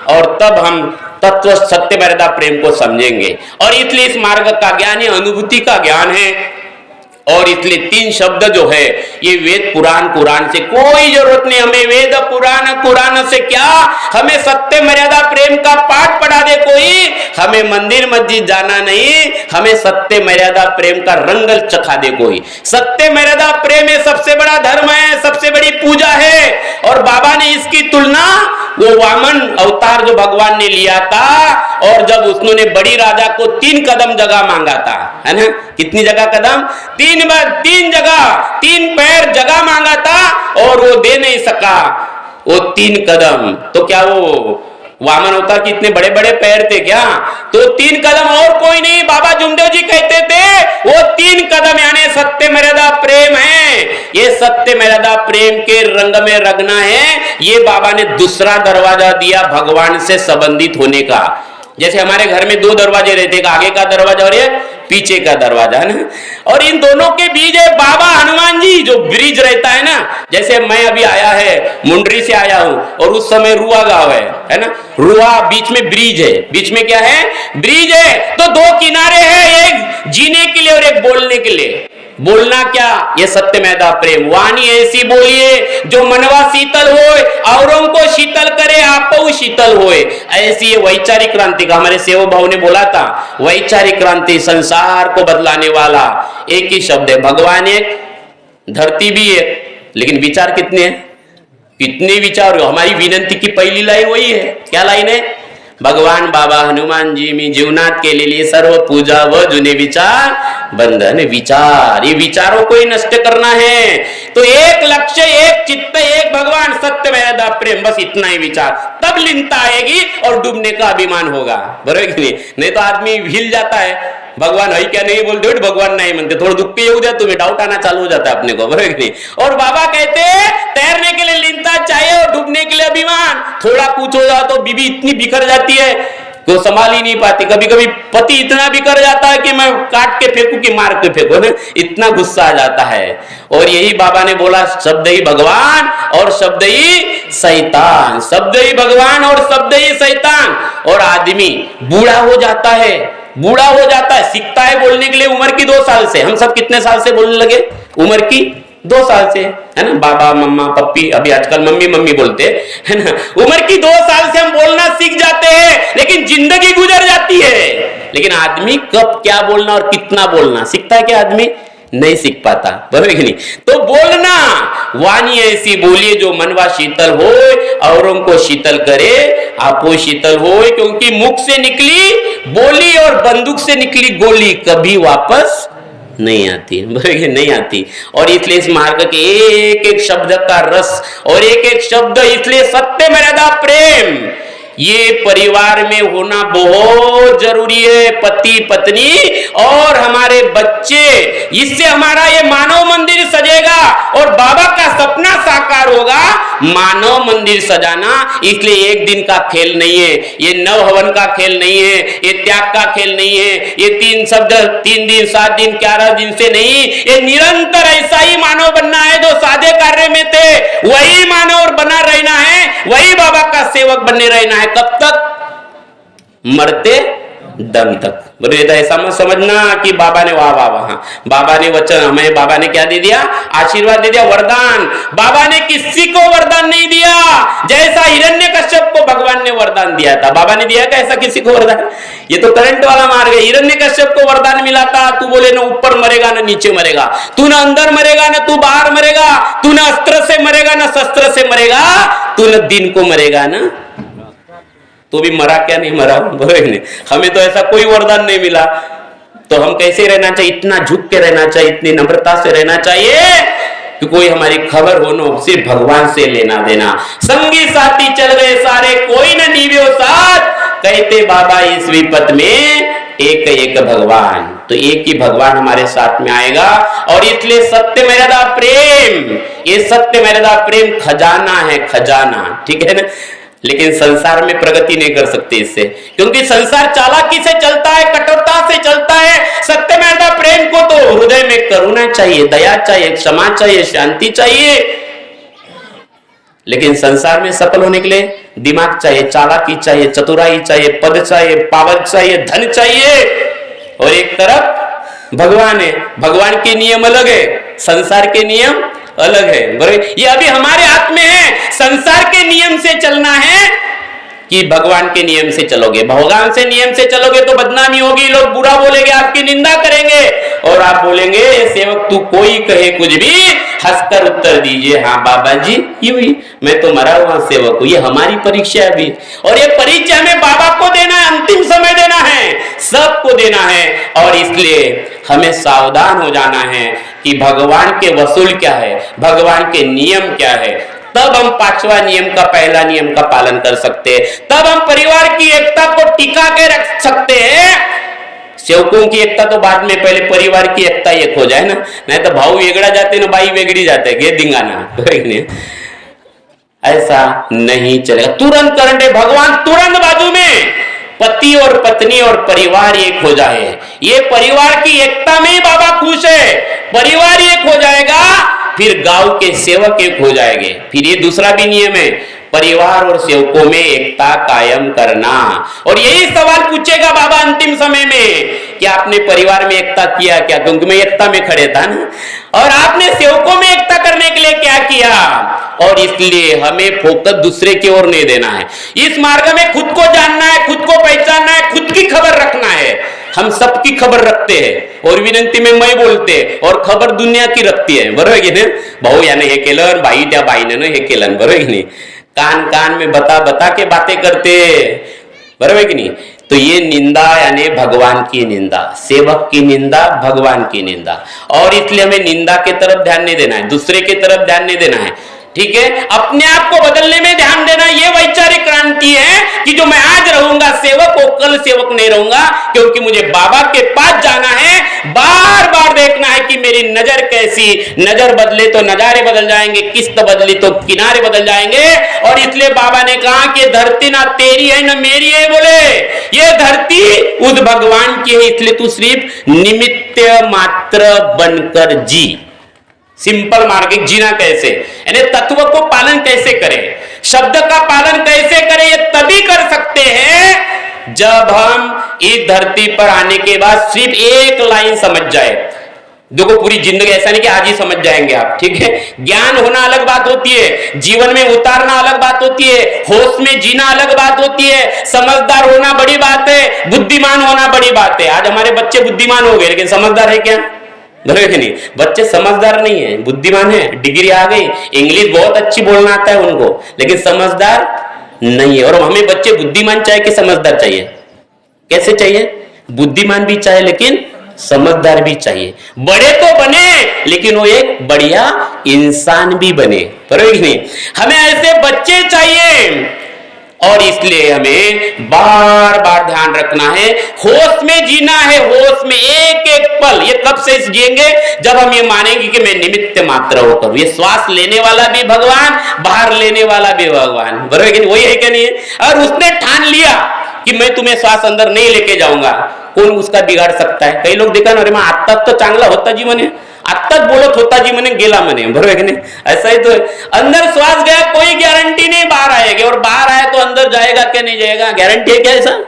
Speaker 1: और तब हम तत्व सत्य मर्यादा प्रेम को समझेंगे। और इसलिए इस मार्ग का ज्ञान ये अनुभूति का ज्ञान है। और इसलिए तीन शब्द जो है ये वेद पुराण, कुरान से कोई जरूरत नहीं हमें, वेद पुराण, कुरान से क्या, हमें सत्य मर्यादा प्रेम का पाठ पढ़ा दे कोई, हमें मंदिर मस्जिद जाना नहीं, हमें सत्य मर्यादा प्रेम का रंग चखा दे कोई। सत्य मर्यादा प्रेम ये सबसे बड़ा धर्म है, सबसे बड़ी पूजा है। और बाबा ने इसकी तुलना वो वामन अवतार जो भगवान ने लिया था, और जब उसने बड़ी राजा को 3 कदम जगह मांगा था, है ना, कितनी जगह कदम, 3 बार, 3 जगह, 3 पैर जगह मांगा था, और वो दे नहीं सका वो 3 कदम। तो क्या वो वामन अवतार के इतने बड़े बड़े पैर थे क्या, तो 3 कदम और कोई नहीं। बाबा जुमदेव जी कहते थे वो 3 कदम यानी सत्य मर्यादा प्रेम है। ये सत्य मर्यादा प्रेम के रंग में रंगना है। ये बाबा ने दूसरा दरवाजा दिया भगवान से संबंधित होने का। जैसे हमारे घर में 2 दरवाजे रहते, एक आगे का दरवाजा और एक पीछे का दरवाजा, है ना, और इन दोनों के बीच है बाबा हनुमान जी जो ब्रिज रहता है ना। जैसे मैं अभी आया है, मुंडरी से आया हूं, और उस समय रुआ गांव है ना, रुआ, बीच में ब्रिज है, बीच में क्या है, ब्रिज है। तो 2 किनारे हैं, एक जीने के लिए और एक बोलने के लिए। बोलना क्या, ये सत्य मर्यादा प्रेम। वाणी ऐसी बोलिए जो मनवा शीतल होए, औरों को शीतल करे, आपो शीतल होए। ऐसी ये वैचारिक क्रांति का हमारे सेवा भाव ने बोला था, वैचारिक क्रांति, संसार को बदलाने वाला एक ही शब्द है। भगवान एक, धरती भी एक, लेकिन विचार कितने हैं, कितने विचार। हमारी विनंती की पहली लाइन वही है, क्या लाइन है, भगवान बाबा हनुमान जी मी जीवनात केलेली सर्व पूजा व जुने विचार बंधन विचार। ये विचारों को ही नष्ट करना है। तो एक लक्ष्य, एक एक चित्त एक भगवान सत्य मर्यादा प्रेम, बस इतना ही विचार, तब लीनता आएगी और डूबने का अभिमान होगा, बरोबर की नहीं तो आदमी हिल जाता है, भगवान है क्या नहीं बोलते, भगवान नहीं मानते, थोड़ा दुख के हो तुम्हें डाउट आना चालू हो जाता है अपने को, बरोबर की नहीं। और बाबा कहते तैरने के लिए लीनता चाहिए और डूबने के लिए अभिमान। थोड़ा कुछ हो जाए तो बीबी इतनी बिखर जाती है तो संभाल ही नहीं पाती, कभी कभी पति इतना बिखर जाता है कि मैं काट के फेंकू कि मार के फेंकू, इतना गुस्सा आ जाता है। और यही बाबा ने बोला शब्द ही भगवान और शब्द ही शैतान, शब्द ही भगवान और शब्द ही शैतान। और आदमी बूढ़ा हो जाता है, बूढ़ा हो जाता है, सीखता है बोलने के लिए उम्र की 2 साल से। हम सब कितने साल से बोलने लगे? उम्र की 2 साल से, है ना, बाबा मम्मा पप्पी, अभी आजकल मम्मी मम्मी बोलते है ना। उम्र की 2 साल से हम बोलना सीख जाते हैं, लेकिन जिंदगी गुजर जाती है। लेकिन आदमी कब क्या बोलना और कितना बोलना सीखता है क्या? आदमी नहीं सीख पाता, बराबर कि नहीं। तो बोलना वाणी ऐसी बोलिए जो मनवा शीतल हो, औरों को शीतल करे, आपो शीतल हो, क्योंकि मुख से निकली बोली और बंदूक से निकली गोली कभी वापस नहीं आती, बराबर नहीं आती। और इसलिए इस मार्ग के एक एक शब्द का रस और एक एक शब्द, इसलिए सत्य मर्यादा प्रेम ये परिवार में होना बहुत जरूरी है। पति पत्नी और हमारे बच्चे, इससे हमारा ये मानव मंदिर सजेगा और बाबा का सपना साकार होगा, मानव मंदिर सजाना। इसलिए एक दिन का खेल नहीं है, ये नव हवन का खेल नहीं है, ये त्याग का खेल नहीं है, ये 3 शब्द 3 दिन 7 दिन 11 दिन से नहीं, ये निरंतर ऐसा ही मानव बनना है जो सादे कार्य में थे वही मानव बना रहना है, वही बाबा का सेवक बनने रहना है। कब तक? मरते दम तक। बोले ऐसा मत समझना कि बाबा ने वाह वाह वाह, बाबा ने वचन हमें, बाबा ने क्या दे दिया? आशीर्वाद दे दिया, वरदान। बाबा ने किसी को वरदान नहीं दिया, जैसा हिरण्यकश्यप को भगवान ने वरदान दिया था, बाबा ने दिया क्या ऐसा किसी को वरदान? ये तो करंट वाला मार्ग है। हिरण्यकश्यप को वरदान मिला था, तू बोले ना ऊपर मरेगा ना नीचे मरेगा, तू ना अंदर मरेगा ना तू बाहर मरेगा, तू ना अस्त्र से मरेगा ना शस्त्र से मरेगा, तू ना दिन को मरेगा ना, तो भी मरा क्या नहीं मरा, नहीं। हमें तो ऐसा कोई वरदान नहीं मिला, तो हम कैसे रहना चाहिए? इतना झुक के रहना चाहिए, इतनी नम्रता से रहना चाहिए कि कोई हमारी खबर हो न, सिर्फ भगवान से लेना देना। संगी साथी चल गए सारे, कोई न निभ्यो साथ, कहते बाबा इस विपत में एक एक भगवान। तो एक ही भगवान हमारे साथ में आएगा। और इसलिए सत्य मर्यादा प्रेम, ये सत्य मर्यादा प्रेम खजाना है, खजाना, ठीक है ना। लेकिन संसार में प्रगति नहीं कर सकते इससे, क्योंकि संसार चालाकी से चलता है, कठोरता से चलता है। सत्य मर्यादा प्रेम को तो हृदय में करुणा चाहिए, दया चाहिए, क्षमा चाहिए, शांति चाहिए। लेकिन संसार में सफल होने के लिए दिमाग चाहिए, चालाकी चाहिए, चतुराई चाहिए, पद चाहिए, पावर चाहिए, धन चाहिए। और एक तरफ भगवान है, भगवान के नियम अलग है, संसार के नियम अलग है, बराबर। ये अभी हमारे हाथ में है, संसार के नियम से चलना है कि भगवान के नियम से चलोगे। भगवान से नियम से चलोगे तो बदनामी होगी, लोग बुरा बोलेंगे, आपकी निंदा करेंगे, और आप बोलेंगे ये सेवक तू कोई कहे कुछ भी, हंसकर उत्तर दीजिए हाँ बाबा जी यूं ही, मैं तो मरा हुआ सेवक हूं। ये हमारी परीक्षा है भी, और ये परीक्षा में बाबा को देना है, अंतिम समय देना है, सबको देना है। और इसलिए हमें सावधान हो जाना है कि भगवान के वसूल क्या है, भगवान के नियम क्या है। तब हम 5वां नियम का, पहला नियम का पालन कर सकते हैं, तब हम परिवार की एकता को टिका के रख सकते हैं। सेवकों की एकता तो बाद में, पहले परिवार की एकता एक हो जाए ना, नहीं तो भाऊ वेगड़ा जाते ना, बाई वेगड़ी जाते, ये दिंगाना ऐसा नहीं चलेगा। तुरंत करंट, भगवान तुरंत बाजू में, पति और पत्नी और परिवार एक हो जाए। ये परिवार की एकता में ही बाबा खुश है। परिवार एक हो जाएगा, फिर गांव के सेवक एक हो जाएंगे। फिर ये दूसरा भी नियम है, परिवार और सेवकों में एकता कायम करना। और यही सवाल पूछेगा बाबा अंतिम समय में कि आपने परिवार में एकता किया क्या, क्योंकि मैं एकता में खड़े था ना, और आपने सेवकों में एकता करने के लिए क्या किया। और इसलिए हमें फोकस दूसरे की ओर नहीं देना है। इस मार्ग में खुद को जानना है, खुद को पहचानना है, खुद की खबर रखना है। हम सबकी खबर रखते हैं और विनंती में मैं बोलते, और खबर दुनिया की रखती है, बरोबर की नाही। भाऊ याने हे केलं, बाई त्या बाईने ना हे केलं, बरोबर की नाही। कान कान में बता बता के बातें करते, बरोबर की नहीं। तो ये निंदा यानी भगवान की निंदा, सेवक की निंदा, भगवान की निंदा। और इसलिए हमें निंदा की तरफ ध्यान नहीं देना है, दूसरे की तरफ ध्यान नहीं देना है। ठीक है, अपने आप को बदलने में ध्यान देना, यह वैचारिक क्रांति है कि जो मैं आज रहूंगा सेवक वो कल सेवक नहीं रहूंगा, क्योंकि मुझे बाबा के पास जाना है। बार बार देखना है कि मेरी नजर कैसी, नजर बदले तो नजारे बदल जाएंगे, किस्त बदली तो किनारे बदल जाएंगे। और इसलिए बाबा ने कहा कि धरती ना तेरी है ना मेरी है, बोले ये धरती उस भगवान की है, इसलिए तू सिर्फ निमित्त मात्र बनकर जी। सिंपल मार्गिक जीना कैसे, यानी तत्व को पालन कैसे करें, शब्द का पालन कैसे करें, ये तभी कर सकते हैं जब हम इस धरती पर आने के बाद सिर्फ एक लाइन समझ जाए। देखो पूरी जिंदगी ऐसा नहीं कि आज ही समझ जाएंगे आप, ठीक है। ज्ञान होना अलग बात होती है, जीवन में उतारना अलग बात होती है, होश में जीना अलग बात होती है, समझदार होना बड़ी बात है, बुद्धिमान होना बड़ी बात है। आज हमारे बच्चे बुद्धिमान हो गए, लेकिन समझदार है क्या? नहीं, बच्चे समझदार नहीं है, बुद्धिमान है, डिग्री आ गई, इंग्लिश बहुत अच्छी बोलना आता है उनको, लेकिन समझदार नहीं है। और हमें बच्चे बुद्धिमान चाहिए कि समझदार चाहिए? कैसे चाहिए? बुद्धिमान भी चाहिए लेकिन समझदार भी चाहिए। बड़े तो बने लेकिन वो एक बढ़िया इंसान भी बने, बराबर नहीं? हमें ऐसे बच्चे चाहिए। और इसलिए हमें बार बार ध्यान रखना है, होश में जीना है, होश में एक एक पल। ये कब से जिएंगे? जब हम ये मानेंगे कि मैं निमित्त मात्र होकर, ये श्वास लेने वाला भी भगवान, बाहर लेने वाला भी भगवान, बराबर कि नहीं? वही है क्या नहीं है? और उसने ठान लिया कि मैं तुम्हें श्वास अंदर नहीं लेके जाऊंगा, कौन उसका बिगाड़ सकता है? कई लोग देखा ना, अरे मैं आता तो चांगला होता जी मने, आत्ताच बोलत होता जी मने गेला मने, बरोबर है ऐसा ही तो है। अंदर श्वास गया, कोई गारंटी नहीं बाहर आएगा, और बाहर आए तो अंदर जाएगा क्या नहीं जाएगा, गारंटी है क्या? ऐसा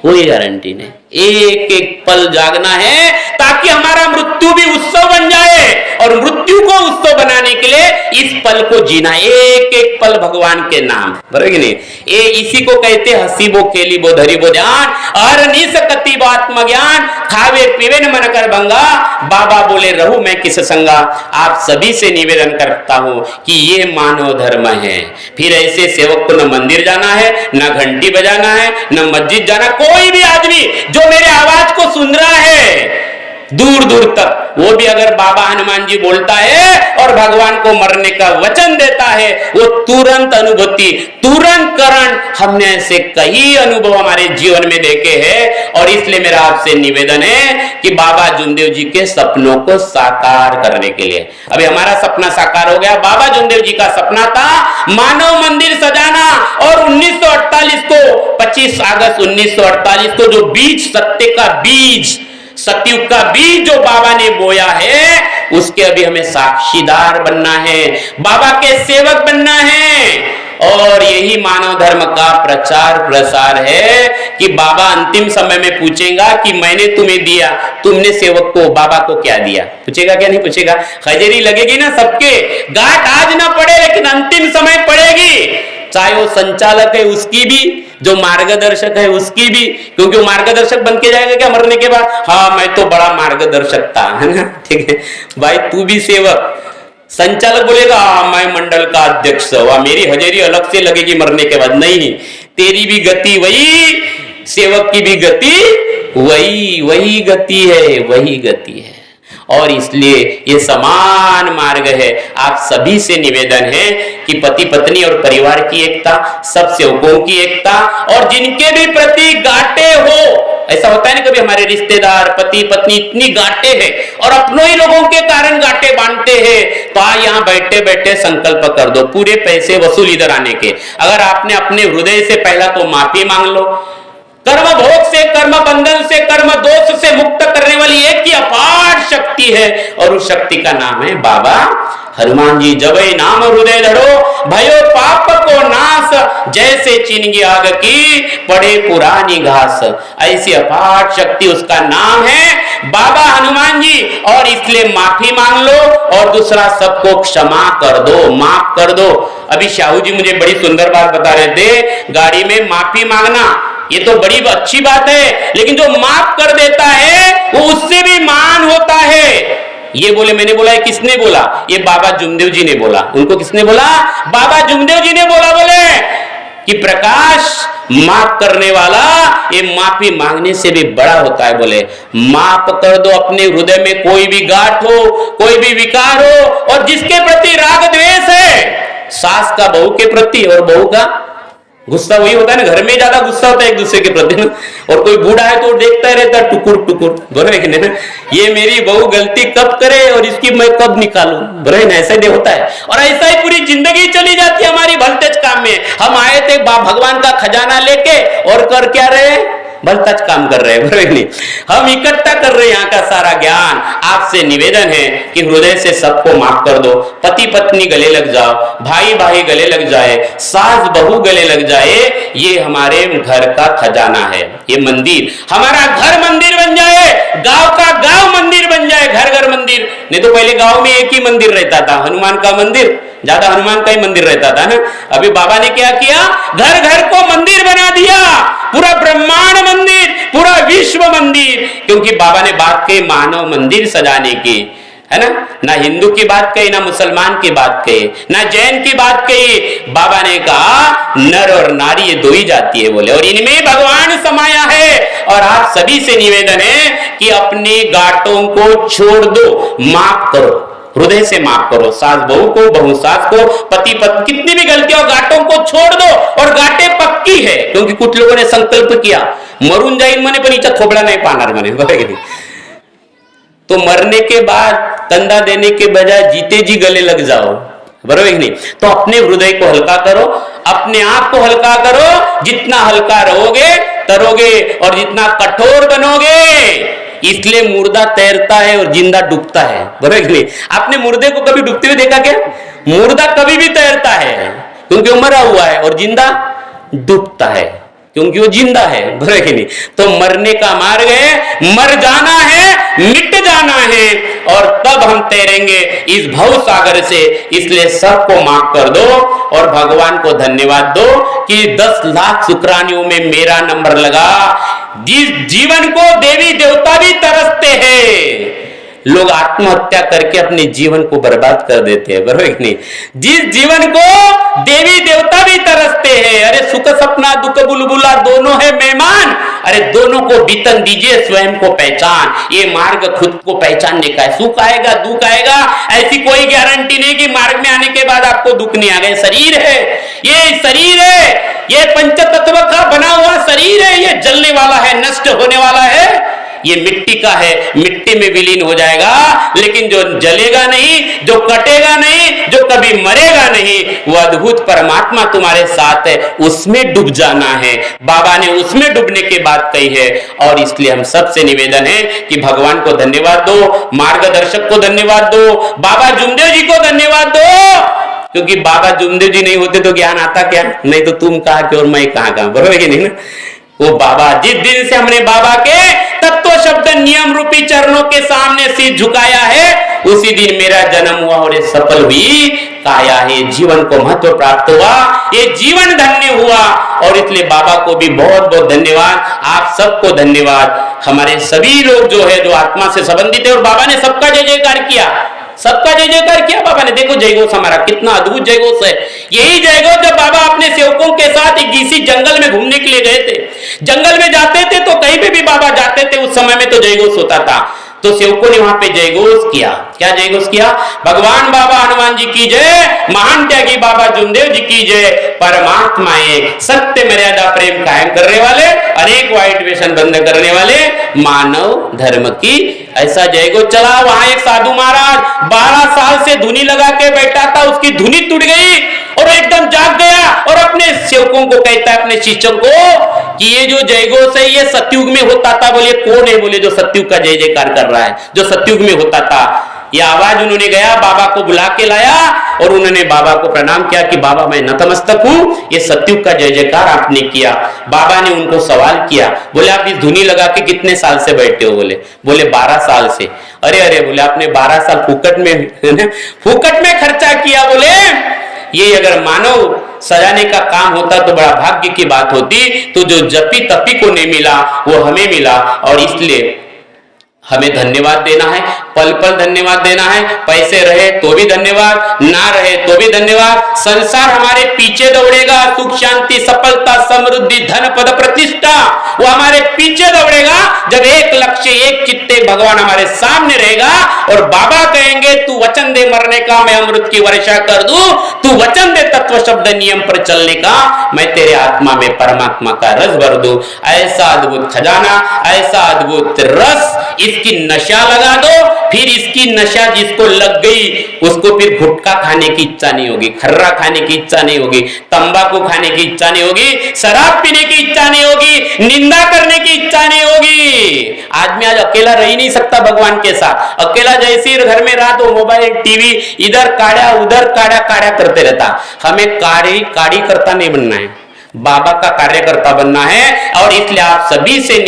Speaker 1: कोई गारंटी नहीं। एक एक पल जागना है ताकि हमारा मृत्यु भी उत्सव बन जाए, और मृत्यु को उत्सव बनाने के लिए इस पल को जीना, एक एक पल भगवान के नाम, बरोबर नहीं? ये इसी को कहते हसीबो केलीबो धरीबो ध्यान, अरनिस कतिबो आत्मज्ञान, खावे पीवे न मन कर भंगा। बाबा बोले रहूं मैं किस संगा। आप सभी से निवेदन करता हूं कि ये मानव धर्म है। फिर ऐसे सेवक को न मंदिर जाना है, न घंटी बजाना है, न मस्जिद जाना। कोई भी आदमी जो मेरे आवाज को सुन रहा है दूर दूर तक, वो भी अगर बाबा हनुमान जी बोलता है और भगवान को मरने का वचन देता है, वो तुरंत अनुभूति, तुरंत करण, हमने ऐसे कई अनुभव हमारे जीवन में देखे हैं। और इसलिए मेरा आपसे निवेदन है कि बाबा जुमदेव जी के सपनों को साकार करने के लिए, अभी हमारा सपना साकार हो गया। बाबा जुमदेव जी का सपना था मानव मंदिर सजाना, और 1948 को 25 अगस्त 1948 को जो बीज, सत्य का बीज, सतयुग का बीज जो बाबा ने बोया है, उसके अभी हमें साक्षीदार बनना है, बाबा के सेवक बनना है। और यही मानव धर्म का प्रचार प्रसार है कि बाबा अंतिम समय में पूछेगा कि मैंने तुम्हें दिया, तुमने सेवक को, बाबा को क्या दिया? पूछेगा क्या नहीं पूछेगा? खजरी लगेगी ना सबके, गांठ आज ना पड़े लेकिन अंतिम समय पड़ेगी, चाहे वो संचालक है उसकी भी, जो मार्गदर्शक है उसकी भी, क्योंकि वो मार्गदर्शक बन के जाएगा क्या मरने के बाद? हाँ मैं तो बड़ा मार्गदर्शक था, है ना? ठीक है भाई, तू भी सेवक। संचालक बोलेगा मैं मंडल का अध्यक्ष हुआ, मेरी हजेरी अलग से लगेगी मरने के बाद। नहीं, तेरी भी गति वही, सेवक की भी गति वही, वही गति है, वही गति है। और इसलिए ये समान मार्ग है। आप सभी से निवेदन है कि पति पत्नी और परिवार की एकता, सब सेवकों की एकता, और जिनके भी प्रति गांठे हो, ऐसा होता है ना कभी हमारे रिश्तेदार, पति पत्नी इतनी गांठे हैं और अपनों ही लोगों के कारण गांठे बांधते हैं, तो यहाँ बैठे बैठे संकल्प कर दो पूरे पैसे वसूल इधर आने के। अगर आपने अपने हृदय से पहला तो माफी मांग लो, कर्म भोग से, कर्म बंधन से, कर्म दोष से मुक्त करने वाली एक ही अपार शक्ति है, और उस शक्ति का नाम है बाबा हनुमान जी। जबै नाम हृदय धरो भयो पाप को नाश, जैसे चिन्ह आग की पड़े पुरानी घास। ऐसी अपार शक्ति उसका नाम है बाबा हनुमान जी। और इसलिए माफी मांग लो, और दूसरा सबको क्षमा कर दो, माफ कर दो। अभी शाहू जी मुझे बड़ी सुंदर बात बता रहे थे, गाड़ी में माफी मांगना ये तो बड़ी अच्छी बात है, लेकिन जो माफ कर देता है वो उससे भी मान होता है। ये बोले, मैंने बोला है, किसने बोला? ये बाबा जुमदेव जी ने बोला। उनको किसने बोला? बाबा जुमदेव जी ने बोला। बोले कि प्रकाश, माफ करने वाला ये माफी मांगने से भी बड़ा होता है। बोले माफ कर दो अपने हृदय में कोई भी गांठ हो, कोई भी विकार हो, और जिसके प्रति राग द्वेष है सास का बहू के प्रति और बहू का गुस्सा वही होता है ना, घर में ज्यादा गुस्सा होता है एक दूसरे के प्रति ना। और कोई बूढ़ा है तो देखता ही रहता टुकुर टुकुर, बराबर है ना, ये मेरी बहू गलती कब करे और इसकी मैं कब निकालूं, बराबर ना, ऐसा ही होता है। और ऐसा ही पूरी जिंदगी चली जाती है हमारी भलतेज काम में। हम आए थे भगवान का खजाना लेके और कर क्या रहे, भलतज काम कर रहे हैं, बराबर नहीं, हम इकट्ठा कर रहे हैं यहाँ का सारा ज्ञान। आपसे निवेदन है कि हृदय से सबको माफ कर दो। पति पत्नी गले लग जाओ, भाई भाई गले लग जाए, सास बहू गले लग जाए, ये हमारे घर का खजाना है। ये मंदिर, हमारा घर मंदिर बन जाए, गांव का गांव मंदिर बन जाए, घर घर मंदिर। नहीं तो पहले गांव में एक ही मंदिर रहता था, हनुमान का मंदिर, ज्यादा हनुमान का ही मंदिर रहता था ना। अभी बाबा ने क्या किया, घर घर को मंदिर बना दिया, पूरा ब्रह्मांड मंदिर, पूरा विश्व मंदिर। क्योंकि बाबा ने बात कही मानव मंदिर सजाने की, है ना, ना हिंदू की बात कही, ना मुसलमान की बात कही, ना जैन की बात कही। बाबा ने कहा नर और नारी ये दो ही जाती है बोले, और इनमें भगवान समाया है। और आप सभी से निवेदन है कि अपने गांठों को छोड़ दो, माफ करो, हृदय से माफ करो, सास बहू को, बहू सास को, पति पत्नी, कितनी भी गलतियों गांठों को छोड़ दो। और गांठें पक्की है, क्योंकि कुछ लोगों ने संकल्प किया मरून जाइन मने पण इच्छा थोबड़ा नहीं पानार मने, बरोबर। तो मरने के बाद कंधा देने के बजाय जीते जी गले लग जाओ, बरोबर नहीं। तो अपने हृदय को हल्का करो, अपने आप को हल्का करो। जितना हल्का रहोगे तरोगे, और जितना कठोर बनोगे। इसलिए मुर्दा तैरता है और जिंदा डूबता है, बरोबर नहीं। आपने मुर्दे को कभी डूबते हुए देखा क्या? मुर्दा कभी भी तैरता है क्योंकि वो मरा हुआ है, और जिंदा डूबता है क्योंकि वो जिंदा है, बरोबर नहीं। तो मरने का मार्ग है, मर जाना है, मिट जाना है, और तब हम तैरेंगे इस भव सागर से। इसलिए सबको माफ कर दो और भगवान को धन्यवाद दो कि 10 लाख शुक्राणुओं में मेरा नंबर लगा। जिस जीवन को देवी देवता भी तरसते हैं, लोग आत्महत्या करके अपने जीवन को बर्बाद कर देते हैं, बरोबर नहीं। जिस जीवन को देवी देवता भी तरसते हैं, अरे सुख सपना दुख बुलबुला दोनों है मेहमान, अरे दोनों को बीतन दीजिए, स्वयं को पहचान। ये मार्ग खुद को पहचानने का है। सुख आएगा दुख आएगा, ऐसी कोई गारंटी नहीं कि मार्ग में आने के बाद आपको दुख नहीं आ गए। शरीर है, ये शरीर है, ये पंच तत्व का बना हुआ शरीर है, ये जलने वाला है, नष्ट होने वाला है, ये मिट्टी का है, मिट्टी में विलीन हो जाएगा। लेकिन जो जलेगा नहीं, जो कटेगा नहीं, जो कभी मरेगा नहीं, वो अद्भुत परमात्मा तुम्हारे साथ है, उसमें डूब जाना है। बाबा ने उसमें डूबने की बात कही है। और इसलिए हम सबसे निवेदन है कि भगवान को धन्यवाद दो, मार्गदर्शक को धन्यवाद दो, बाबा जुमदेव जी को धन्यवाद दो। क्योंकि बाबा जुमदेव जी नहीं होते तो ज्ञान आता क्या? नहीं तो तुम कहाँ के और मैं कहाँ का, बरोबर है नहीं ना। वो बाबा, जिस दिन से हमने बाबा के तत्व शब्द नियम रूपी चरणों के सामने सिर झुकाया है, उसी दिन मेरा जन्म हुआ और ये सफल हुई काया है, जीवन को महत्व प्राप्त हुआ, ये जीवन धन्य हुआ। और इसलिए बाबा को भी बहुत बहुत धन्यवाद, आप सबको धन्यवाद। हमारे सभी लोग जो है, जो आत्मा से संबंधित है, और बाबा ने सबका जय जयकार किया, सबका जय जयकार किया बाबा ने। देखो जयघोष हमारा कितना अद्भुत जयघोष है। यही जयघोष जब बाबा अपने सेवकों के साथ एक किसी जंगल में घूमने के लिए गए थे, जंगल में जाते थे तो कहीं पे भी बाबा जाते थे, उस समय में तो जयघोष होता था। तो सेवकों ने वहां पे जयघोष किया। क्या जयघोष किया? भगवान बाबा हनुमान जी की जय, महान त्यागी बाबा जुमदेव जी की जय, परमात्मा एक, सत्य मर्यादा प्रेम कायम करने वाले, अनेक वाइट व्यसन बंद करने वाले, मानव धर्म की। ऐसा जयघोष चला। वहां एक साधु महाराज 12 साल से धुनी लगा के बैठा था, उसकी धुनी टूट गई और एकदम जाग गया और अपने सेवकों को कहता है, अपने शिष्यों को, कि ये जो जयघोष है ये सतयुग में होता था। बोले कौन है? बोले जो सतयुग का जय जयकार कर रहा है, जो सतयुग में होता था। यह आवाज उन्होंने गया, बाबा को बुला के लाया और उन्होंने बाबा को प्रणाम किया कि बाबा मैं नतमस्तक हूं, ये सतयुग का जय जयकार आपने किया। बाबा ने उनको सवाल किया, बोले आप इस धुनी लगा के कितने साल से बैठे हो? बोले 12 साल से। अरे अरे, बोले आपने 12 साल फुकट में खर्चा किया। बोले ये अगर मानव सजाने का काम होता तो बड़ा भाग्य की बात होती। तो जो जपी तपी को नहीं मिला वो हमें मिला, और इसलिए हमें धन्यवाद देना है, पल पल धन्यवाद देना है। पैसे रहे तो भी धन्यवाद, ना रहे तो भी भी धन्यवाद। संसार हमारे पीछे दौड़ेगा, सुख शांति सफलता समृद्धि धन पद प्रतिष्ठा वो हमारे पीछे दौड़ेगा जब एक लक्ष्य एक चित्ते भगवान हमारे सामने रहेगा और बाबा कहेंगे तू वचन दे मरने का, मैं अमृत की वर्षा कर दूं, तू वचन दे तत्व शब्द नियम पर चलने का, मैं तेरे आत्मा में परमात्मा का रस भर दूं। ऐसा अद्भुत खजाना, ऐसा अद्भुत रस, इसकी नशा लगा दो, फिर इसकी नशा जिसको लग गई उसको फिर गुटखा खाने की इच्छा नहीं होगी, खर्रा खाने की इच्छा नहीं होगी, तंबाकू खाने की इच्छा नहीं होगी, शराब पीने की इच्छा नहीं होगी, निंदा करने की इच्छा नहीं होगी। आदमी आज अकेला रह ही नहीं सकता भगवान के साथ। अकेला जैसे घर में रहा तो मोबाइल टीवी इधर काढ़ा उधर काढ़ा काढ़ा करते रहता। हमें काढ़ी करता नहीं बनना है, बाबा का कार्यकर्ता बनना है। और इसलिए आप सभी से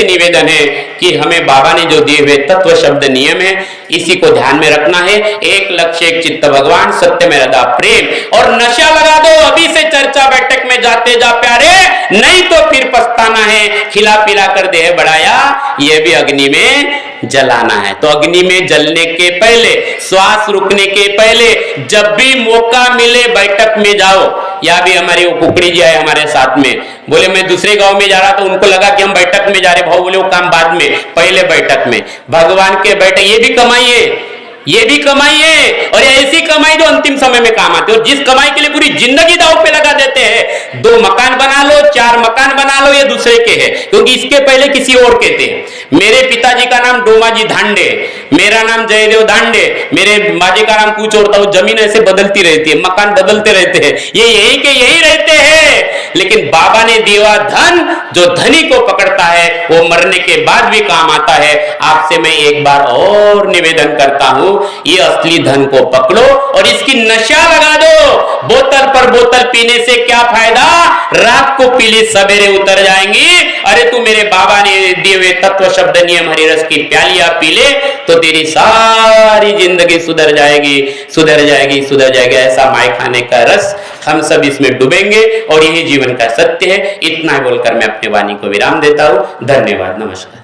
Speaker 1: निवेदन है कि हमें बाबा ने जो दिए हुए तत्व शब्द नियम है इसी को ध्यान में रखना है। एक लक्ष्य एक चित्त भगवान, सत्य में रदा प्रेम, और नशा लगा दो अभी से चर्चा बैठक में जाते जा प्यारे, नहीं तो फिर पछताना है। खिला पिला कर देह बढ़ाया ये भी अग्नि में जलाना है। तो अग्नि में जलने के पहले, श्वास रुकने के पहले जब भी मौका मिले बैठक में जाओ। या भी हमारी वो कुकड़ी जी आए हमारे साथ में, बोले मैं दूसरे गांव में जा रहा था, उनको लगा कि हम बैठक में जा रहे, भाव बोले वो काम बाद में, पहले बैठक में भगवान के बैठक ये भी कमाइए और ऐसी कमाई जो अंतिम समय में काम आती है। और जिस कमाई के लिए पूरी जिंदगी दांव पे लगा देते हैं, 2 मकान बना लो 4 मकान बना लो, ये दूसरे के हैं क्योंकि इसके पहले किसी और के थे। मेरे पिताजी का नाम डोमाजी धांडे, मेरा नाम जयदेव धांडे, मेरे बाजे का नाम कुछ और था। वो जमीन ऐसे बदलती रहती है, मकान बदलते रहते हैं, ये यही के यही रहते हैं। लेकिन बाबा ने दिया धन, जो धनी को पकड़ता है वो मरने के बाद भी काम आता है। आपसे मैं एक बार और निवेदन करता हूं, ये असली धन को पकड़ो और इसकी नशा लगा दो। बोतल पर बोतल पीने से क्या फायदा, रात को पी ली सवेरे उतर जाएंगी। अरे तू मेरे बाबा ने दिए हुए तत्व शब्द नियम हरि रस की प्यालियां पी ले तो तेरी सारी जिंदगी सुधर जाएगी। ऐसा माय खाने का रस हम सब इसमें डूबेंगे और यही जीवन का सत्य है। इतना बोलकर मैं अपने वाणी को विराम देता हूं। धन्यवाद, नमस्कार।